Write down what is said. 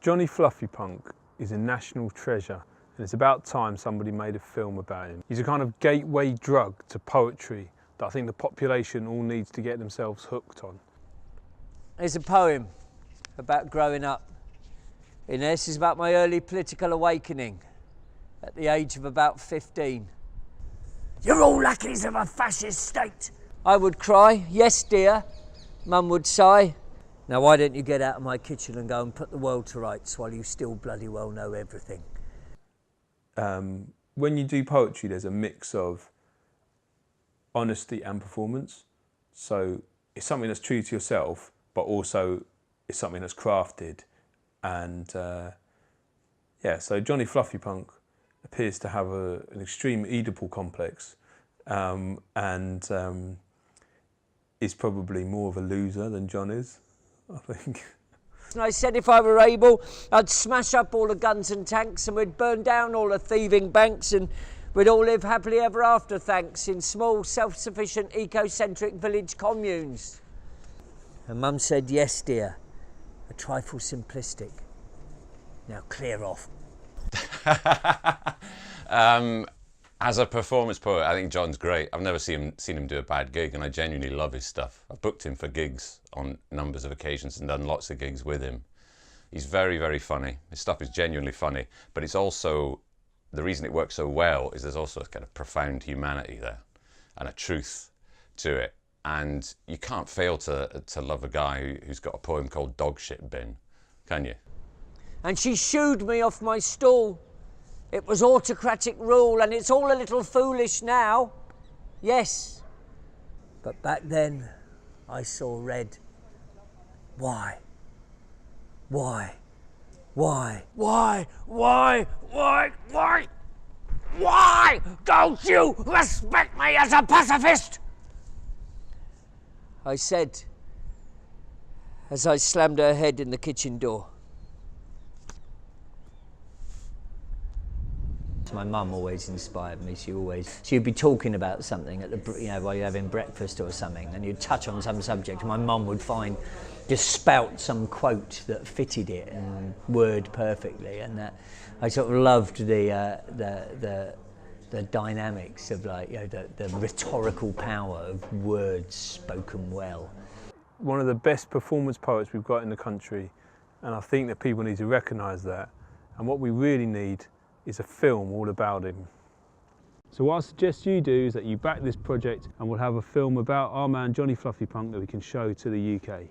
Jonny Fluffypunk is a national treasure, and it's about time somebody made a film about him. He's a kind of gateway drug to poetry that I think the population all needs to get themselves hooked on. It's a poem about growing up. In this is about my early political awakening at the age of about 15. You're all lackeys of a fascist state. I would cry, yes dear. Mum would sigh. Now why don't you get out of my kitchen and go and put the world to rights while you still bloody well know everything? When you do poetry, there's a mix of honesty and performance. So it's something that's true to yourself, but also it's something that's crafted. And yeah, so Jonny Fluffypunk appears to have an extreme Oedipal complex and is probably more of a loser than John is, I think. And I said if I were able, I'd smash up all the guns and tanks and we'd burn down all the thieving banks and we'd all live happily ever after, thanks, in small, self-sufficient, eco-centric village communes. And Mum said, yes, dear, a trifle simplistic. Now clear off. As a performance poet, I think John's great. I've never seen him do a bad gig, and I genuinely love his stuff. I've booked him for gigs on numbers of occasions and done lots of gigs with him. He's very, very funny. His stuff is genuinely funny, but it's also, the reason it works so well is there's also a kind of profound humanity there and a truth to it. And you can't fail to love a guy who's got a poem called Dog Shit Bin, can you? And she shooed me off my stool. It was autocratic rule, and it's all a little foolish now. Yes. But back then, I saw red. Why? Why? Why? Why? Why? Why? Why? Why don't you respect me as a pacifist? I said, as I slammed her head in the kitchen door. My mum always inspired me. She'd be talking about something at the, while you're having breakfast or something, and you'd touch on some subject, and my mum would just spout some quote that fitted it and word perfectly, and that I sort of loved the dynamics of the rhetorical power of words spoken well. One of the best performance poets we've got in the country, and I think that people need to recognise that. And what we really need is a film all about him. So what I suggest you do is that you back this project and we'll have a film about our man Jonny Fluffypunk that we can show to the UK.